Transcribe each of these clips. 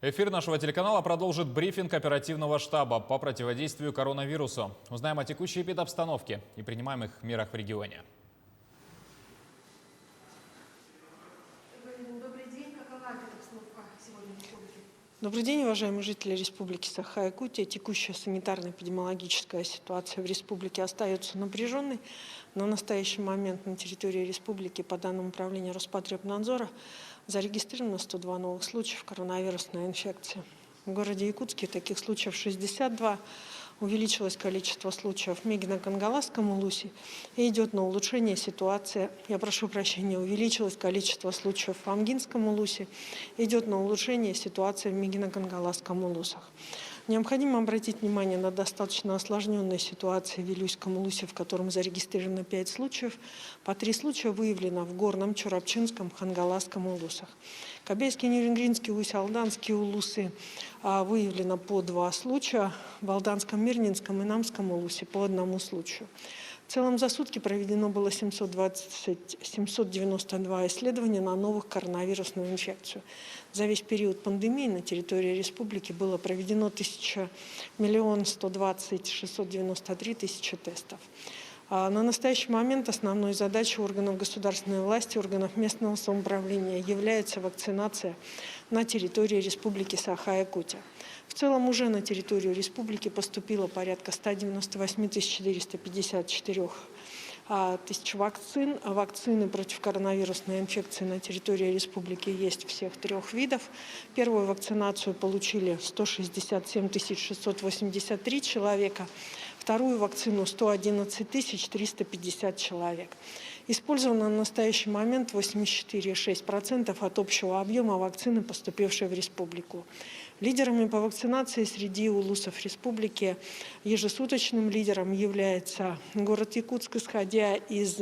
Эфир нашего телеканала продолжит брифинг оперативного штаба по противодействию коронавирусу. Узнаем о текущей эпидобстановке и принимаемых мерах в регионе. Добрый день. Какова эпидобстановка сегодня в республике? Добрый день, уважаемые жители Республики Саха-Якутия. Текущая санитарно-эпидемиологическая ситуация в республике остается напряженной. На настоящий момент на территории республики по данным управления Роспотребнадзора зарегистрировано 102 новых случаев коронавирусной инфекции. В городе Якутске таких случаев 62. Увеличилось количество случаев в Мегино-Кангаласском улусе и идет на улучшение ситуации. Увеличилось количество случаев в Амгинском улусе, идет на улучшение ситуации в Мегино-Кангаласском улусах. Необходимо обратить внимание на достаточно осложненные ситуации в Вилюйском улусе, в котором зарегистрировано 5 случаев. По 3 случая выявлено в Горном, Чурапчинском, Хангаласском улусах. Кобейский, Нерюнгринский, Усть-Алданский улусы выявлено по 2 случая. В Алданском, Мирнинском и Намском улусе по 1 случаю. В целом за сутки проведено было 792 исследования на новых коронавирусную инфекцию. За весь период пандемии на территории республики было проведено 1 120 693 тысячи тестов. На настоящий момент основной задачей органов государственной власти, органов местного самоуправления является вакцинация на территории Республики Саха-Якутия. В целом уже на территорию республики поступило порядка 198 454 тысяч вакцин. Вакцины против коронавирусной инфекции на территории республики есть всех 3 видов. Первую вакцинацию получили 167 683 человека. Вторую вакцину 111 350 человек. Использовано на настоящий момент 84,6% от общего объема вакцины, поступившей в республику. Лидерами по вакцинации среди улусов республики ежесуточным лидером является город Якутск, исходя из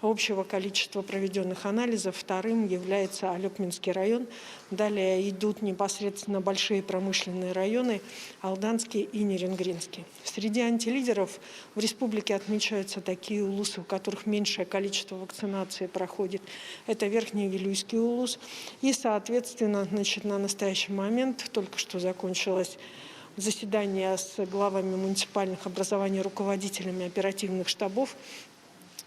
общего количества проведенных анализов. Вторым является Алекминский район. Далее идут непосредственно большие промышленные районы Алданский и Нерюнгринский. Среди антилидеров в республике отмечаются такие улусы, у которых меньшее количество вакцинации проходит. Это Верхний Вилюйский улус. И, соответственно, на настоящий момент только что закончилось заседание с главами муниципальных образований, руководителями оперативных штабов,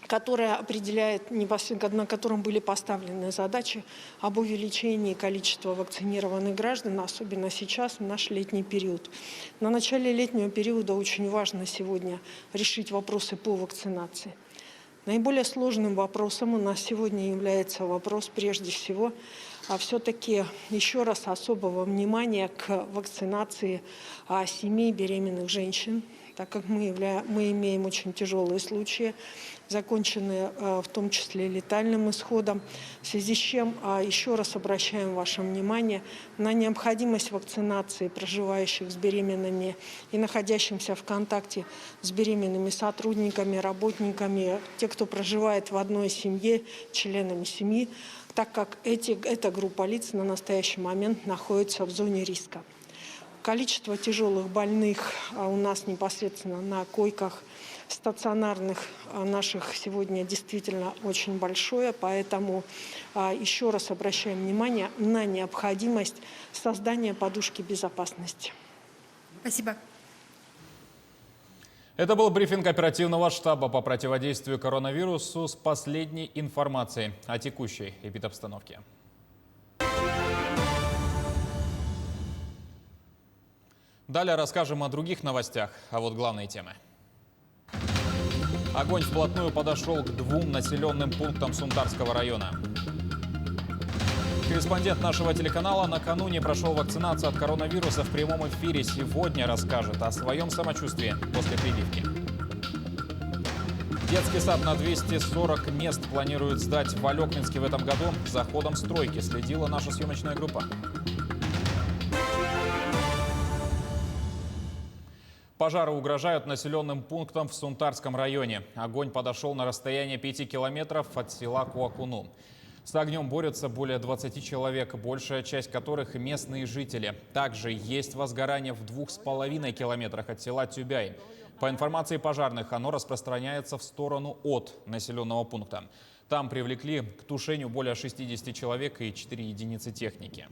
которое определяет, на котором были поставлены задачи об увеличении количества вакцинированных граждан, особенно сейчас, в наш летний период. На начале летнего периода очень важно сегодня решить вопросы по вакцинации. Наиболее сложным вопросом у нас сегодня является вопрос, прежде всего, все-таки еще раз особого внимания к вакцинации семей беременных женщин, так как мы имеем очень тяжелые случаи, законченные в том числе летальным исходом, в связи с чем еще раз обращаем ваше внимание на необходимость вакцинации проживающих с беременными и находящимся в контакте с беременными сотрудниками, работниками, те, кто проживает в одной семье, членами семьи, так как эта группа лиц на настоящий момент находится в зоне риска. Количество тяжелых больных у нас непосредственно на койках стационарных наших сегодня действительно очень большое, поэтому еще раз обращаем внимание на необходимость создания подушки безопасности. Спасибо. Это был брифинг оперативного штаба по противодействию коронавирусу с последней информацией о текущей эпидобстановке. Далее расскажем о других новостях, а вот главные темы. Огонь вплотную подошел к 2 населенным пунктам Сунтарского района. Корреспондент нашего телеканала накануне прошел вакцинацию от коронавируса в прямом эфире. Сегодня расскажет о своем самочувствии после прививки. Детский сад на 240 мест планируют сдать в Алекминске в этом году. За ходом стройки следила наша съемочная группа. Пожары угрожают населенным пунктам в Сунтарском районе. Огонь подошел на расстояние 5 километров от села Куакуну. С огнем борются более 20 человек, большая часть которых местные жители. Также есть возгорание в 2,5 километрах от села Тюбяй. По информации пожарных, оно распространяется в сторону от населенного пункта. Там привлекли к тушению более 60 человек и 4 единицы техники.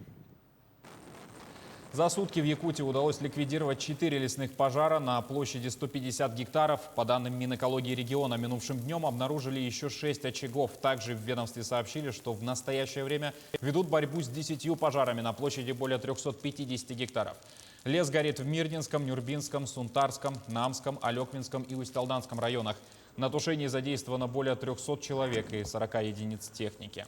За сутки в Якутии удалось ликвидировать 4 лесных пожара на площади 150 гектаров. По данным Минэкологии региона, минувшим днем обнаружили еще 6 очагов. Также в ведомстве сообщили, что в настоящее время ведут борьбу с 10 пожарами на площади более 350 гектаров. Лес горит в Мирнинском, Нюрбинском, Сунтарском, Намском, Алекминском и Усть-Алданском районах. На тушении задействовано более 300 человек и 40 единиц техники.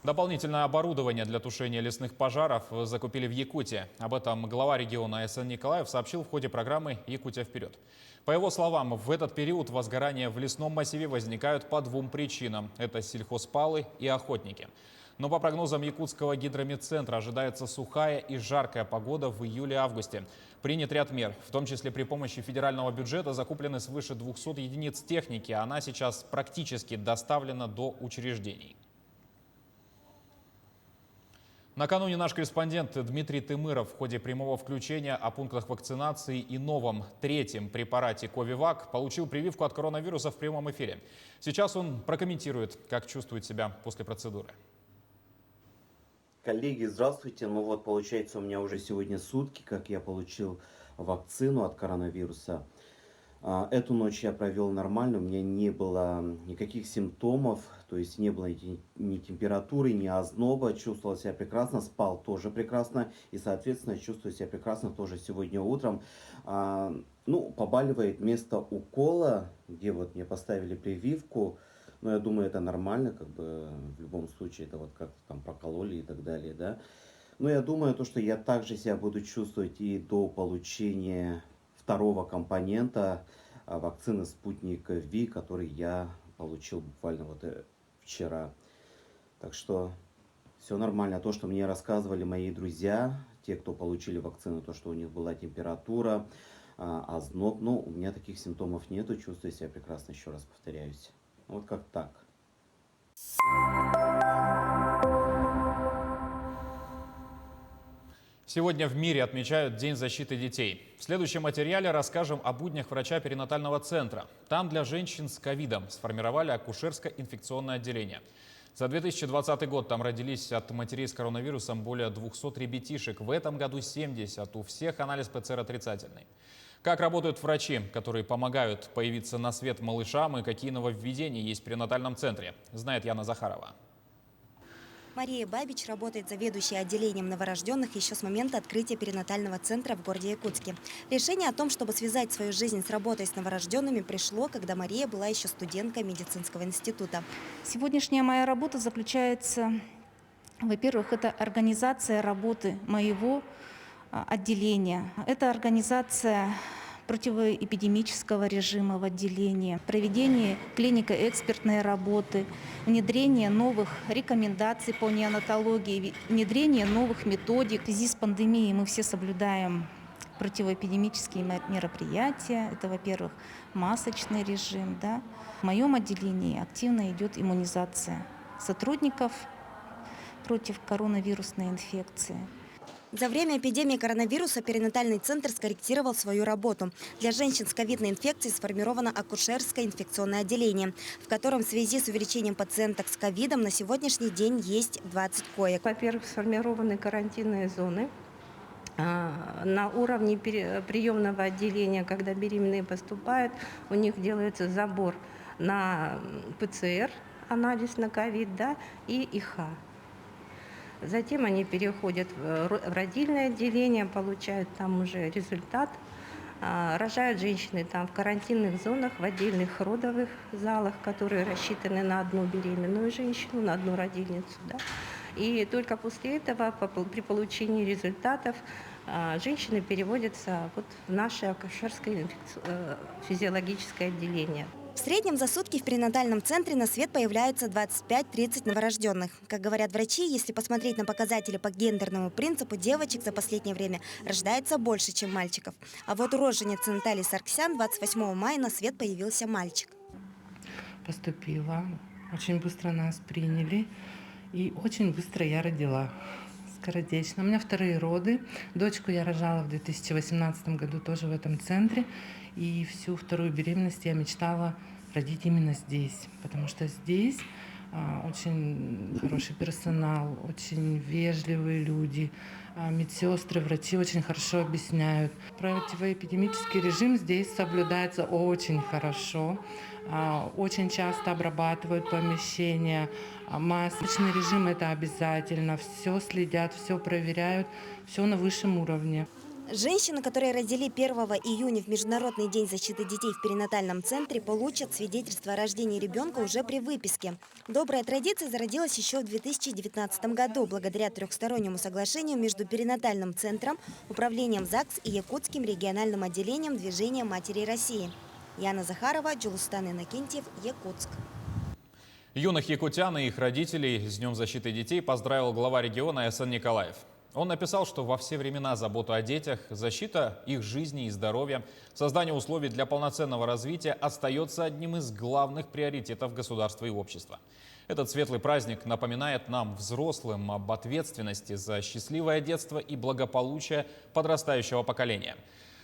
Дополнительное оборудование для тушения лесных пожаров закупили в Якутии. Об этом глава региона А.С.Н. Николаев сообщил в ходе программы «Якутия вперед». По его словам, в этот период возгорания в лесном массиве возникают по двум причинам. Это сельхозпалы и охотники. Но по прогнозам Якутского гидрометцентра ожидается сухая и жаркая погода в июле-августе. Принят ряд мер, в том числе при помощи федерального бюджета закуплены свыше 200 единиц техники. Она сейчас практически доставлена до учреждений. Накануне наш корреспондент Дмитрий Тымыров в ходе прямого включения о пунктах вакцинации и новом третьем препарате Ковивак получил прививку от коронавируса в прямом эфире. Сейчас он прокомментирует, как чувствует себя после процедуры. Коллеги, здравствуйте. Ну вот, получается, у меня уже сегодня сутки, как я получил вакцину от коронавируса. Эту ночь я провел нормально, у меня не было никаких симптомов, то есть не было ни температуры, ни озноба, чувствовал себя прекрасно, спал тоже прекрасно и, соответственно, чувствую себя прекрасно тоже сегодня утром. Побаливает место укола, где вот мне поставили прививку, но я думаю, это нормально, как бы в любом случае это вот как-то там прокололи и так далее, да. Но я думаю, что я также себя буду чувствовать и до получения второго компонента вакцины «Спутник Ви», который я получил буквально вот вчера. Так что все нормально. То, что мне рассказывали мои друзья, те, кто получили вакцину, то, что у них была температура, озноб, но у меня таких симптомов нету, чувствую себя прекрасно, еще раз повторяюсь. Вот как так. Сегодня в мире отмечают День защиты детей. В следующем материале расскажем о буднях врача перинатального центра. Там для женщин с ковидом сформировали акушерско-инфекционное отделение. За 2020 год там родились от матерей с коронавирусом более 200 ребятишек. В этом году 70. У всех анализ ПЦР отрицательный. Как работают врачи, которые помогают появиться на свет малышам, и какие нововведения есть в перинатальном центре, знает Яна Захарова. Мария Бабич работает заведующей отделением новорожденных еще с момента открытия перинатального центра в городе Якутске. Решение о том, чтобы связать свою жизнь с работой с новорожденными, пришло, когда Мария была еще студенткой медицинского института. Сегодняшняя моя работа заключается, во-первых, это организация работы моего отделения. Это организация противоэпидемического режима в отделении, проведение клинико-экспертной работы, внедрение новых рекомендаций по неонатологии, внедрение новых методик. В связи с пандемией мы все соблюдаем противоэпидемические мероприятия. Это, во-первых, масочный режим. Да? В моем отделении активно идет иммунизация сотрудников против коронавирусной инфекции. За время эпидемии коронавируса перинатальный центр скорректировал свою работу. Для женщин с ковидной инфекцией сформировано акушерское инфекционное отделение, в котором в связи с увеличением пациенток с ковидом на сегодняшний день есть 20 коек. Во-первых, сформированы карантинные зоны. На уровне приемного отделения, когда беременные поступают, у них делается забор на ПЦР, анализ на ковид, да, и ИХ. Затем они переходят в родильное отделение, получают там уже результат. Рожают женщины там в карантинных зонах, в отдельных родовых залах, которые рассчитаны на одну беременную женщину, на одну родильницу. Да? И только после этого, при получении результатов, женщины переводятся вот в наше акушерское физиологическое отделение. В среднем за сутки в перинатальном центре на свет появляются 25-30 новорожденных. Как говорят врачи, если посмотреть на показатели по гендерному принципу, девочек за последнее время рождается больше, чем мальчиков. А вот у роженицы Натальи Сарксян 28 мая на свет появился мальчик. Поступила, очень быстро нас приняли и очень быстро я родила. Скоротечно. У меня вторые роды. Дочку я рожала в 2018 году тоже в этом центре. И всю вторую беременность я мечтала родить именно здесь. Потому что здесь очень хороший персонал, очень вежливые люди. Медсестры, врачи очень хорошо объясняют. Противоэпидемический режим здесь соблюдается очень хорошо. Очень часто обрабатывают помещения. Масочный режим – это обязательно. Все следят, все проверяют, все на высшем уровне. Женщины, которые родили 1 июня в Международный день защиты детей в перинатальном центре, получат свидетельство о рождении ребенка уже при выписке. Добрая традиция зародилась еще в 2019 году благодаря трехстороннему соглашению между перинатальным центром, управлением ЗАГС и Якутским региональным отделением Движения Матерей России. Яна Захарова, Джулустан Иннокентьев, Якутск. Юных якутян и их родителей с Днем защиты детей поздравил глава региона Айсан Николаев. Он написал, что во все времена забота о детях, защита их жизни и здоровья, создание условий для полноценного развития остается одним из главных приоритетов государства и общества. Этот светлый праздник напоминает нам, взрослым, об ответственности за счастливое детство и благополучие подрастающего поколения.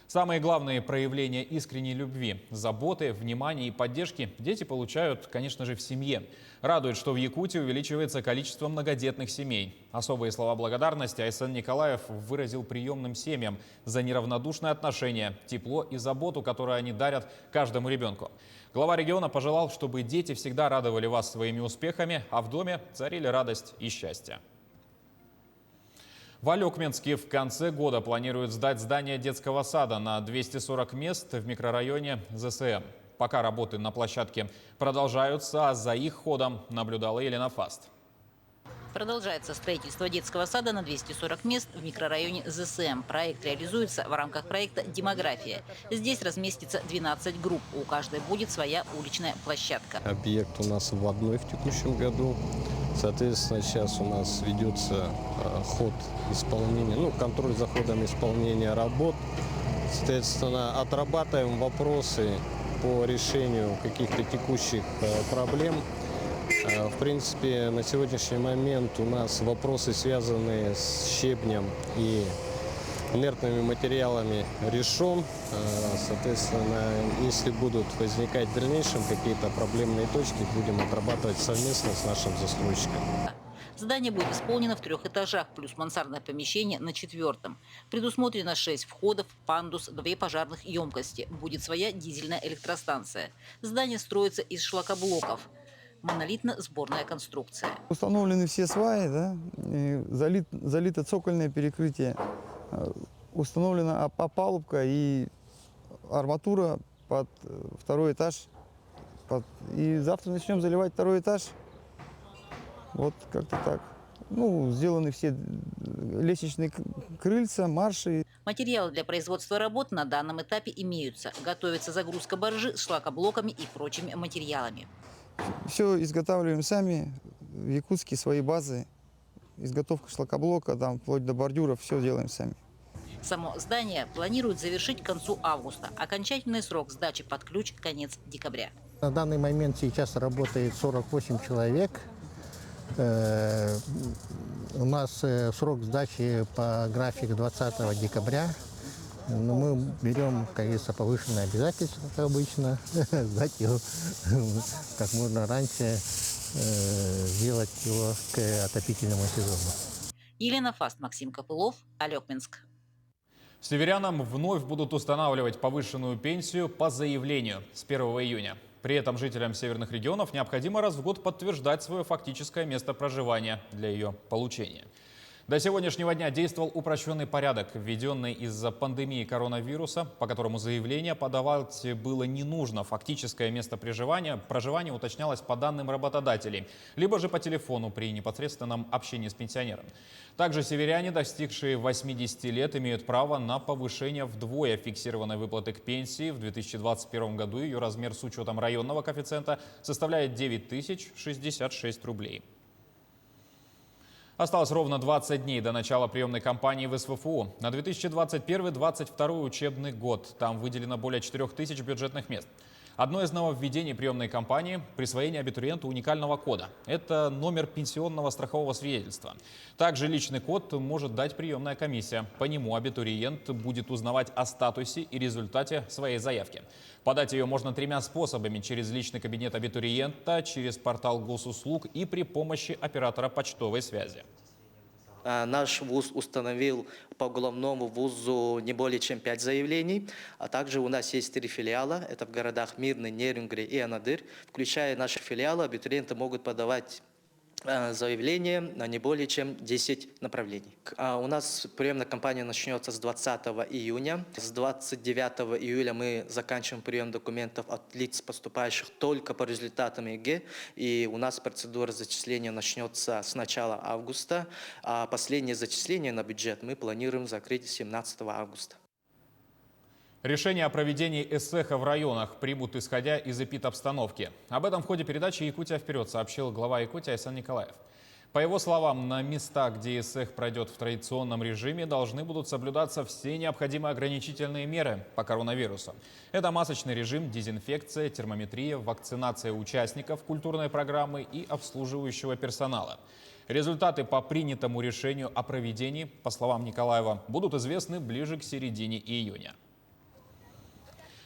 Самые главные проявления искренней любви, заботы, внимания и поддержки дети получают, конечно же, в семье. Радует, что в Якутии увеличивается количество многодетных семей. Особые слова благодарности Айсан Николаев выразил приемным семьям за неравнодушное отношение, тепло и заботу, которую они дарят каждому ребенку. Глава региона пожелал, чтобы дети всегда радовали вас своими успехами, а в доме царили радость и счастье. В Алекменске в конце года планируют сдать здание детского сада на 240 мест в микрорайоне ЗСМ. Пока работы на площадке продолжаются, а за их ходом наблюдала Елена Фаст. Продолжается строительство детского сада на 240 мест в микрорайоне ЗСМ. Проект реализуется в рамках проекта «Демография». Здесь разместится 12 групп. У каждой будет своя уличная площадка. Объект у нас вводной в текущем году. Соответственно, сейчас у нас ведется ход исполнения, контроль за ходом исполнения работ. Соответственно, отрабатываем вопросы по решению каких-то текущих проблем. В принципе, на сегодняшний момент у нас вопросы, связанные с щебнем и инертными материалами, решен. Соответственно, если будут возникать в дальнейшем какие-то проблемные точки, будем отрабатывать совместно с нашим застройщиком. Здание будет исполнено в 3 этажах, плюс мансардное помещение на 4-м. Предусмотрено 6 входов, пандус, 2 пожарных емкости. Будет своя дизельная электростанция. Здание строится из шлакоблоков. Монолитно-сборная конструкция. Установлены все сваи, да, залито цокольное перекрытие, установлена опалубка и арматура под 2-й этаж. И завтра начнем заливать 2-й этаж. Вот как-то так. Сделаны все лестничные крыльца, марши. Материалы для производства работ на данном этапе имеются. Готовится загрузка баржи с шлакоблоками и прочими материалами. Все изготавливаем сами, в Якутске свои базы, изготовка шлакоблока, вплоть до бордюров, все делаем сами. Само здание планируют завершить к концу августа. Окончательный срок сдачи под ключ – конец декабря. На данный момент сейчас работает 48 человек. У нас срок сдачи по графику 20 декабря. Но мы берем, как говорится, повышенное обязательство, как обычно, сдать его как можно раньше, сделать его к отопительному сезону. Елена Фаст, Максим Копылов, Алекменск. Северянам вновь будут устанавливать повышенную пенсию по заявлению с 1 июня. При этом жителям северных регионов необходимо раз в год подтверждать свое фактическое место проживания для ее получения. До сегодняшнего дня действовал упрощенный порядок, введенный из-за пандемии коронавируса, по которому заявление подавать было не нужно. Фактическое место проживания уточнялось по данным работодателей, либо же по телефону при непосредственном общении с пенсионером. Также северяне, достигшие 80 лет, имеют право на повышение вдвое фиксированной выплаты к пенсии. В 2021 году ее размер с учетом районного коэффициента составляет 9066 рублей. Осталось ровно 20 дней до начала приемной кампании в СВФУ. На 2021-2022 учебный год там выделено более 4000 бюджетных мест. Одно из нововведений приемной кампании – присвоение абитуриенту уникального кода. Это номер пенсионного страхового свидетельства. Также личный код может дать приемная комиссия. По нему абитуриент будет узнавать о статусе и результате своей заявки. Подать ее можно 3 способами: через личный кабинет абитуриента, через портал госуслуг и при помощи оператора почтовой связи. Наш вуз установил по головному вузу не более чем 5 заявлений, а также у нас есть 3 филиала, это в городах Мирный, Нерюнгри и Анадырь. Включая наши филиалы, абитуриенты могут подавать заявления на не более чем 10 направлений. У нас приемная кампания начнется с 20 июня. С 29 июля мы заканчиваем прием документов от лиц, поступающих только по результатам ЕГЭ. И у нас процедура зачисления начнется с начала августа. А последнее зачисление на бюджет мы планируем закрыть 17 августа. Решение о проведении эсэха в районах примут, исходя из эпидобстановки. Об этом в ходе передачи «Якутия вперед» сообщил глава Якутии Айсан Николаев. По его словам, на местах, где эсэх пройдет в традиционном режиме, должны будут соблюдаться все необходимые ограничительные меры по коронавирусу. Это масочный режим, дезинфекция, термометрия, вакцинация участников культурной программы и обслуживающего персонала. Результаты по принятому решению о проведении, по словам Николаева, будут известны ближе к середине июня.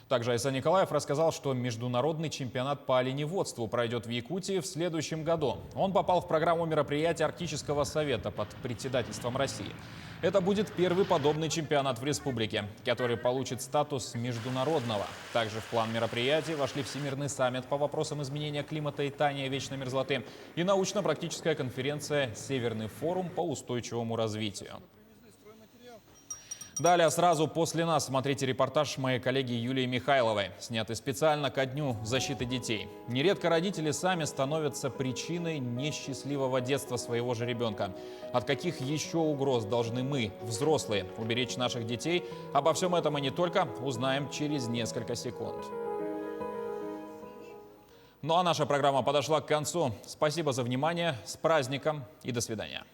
Также Айсан Николаев рассказал, что международный чемпионат по оленеводству пройдет в Якутии в следующем году. Он попал в программу мероприятий Арктического совета под председательством России. Это будет первый подобный чемпионат в республике, который получит статус международного. Также в план мероприятий вошли Всемирный саммит по вопросам изменения климата и таяния вечной мерзлоты и научно-практическая конференция «Северный форум по устойчивому развитию». Далее, сразу после нас, смотрите репортаж моей коллеги Юлии Михайловой, снятый специально ко Дню защиты детей. Нередко родители сами становятся причиной несчастливого детства своего же ребенка. От каких еще угроз должны мы, взрослые, уберечь наших детей? Обо всем этом и не только узнаем через несколько секунд. Ну а наша программа подошла к концу. Спасибо за внимание, с праздником и до свидания.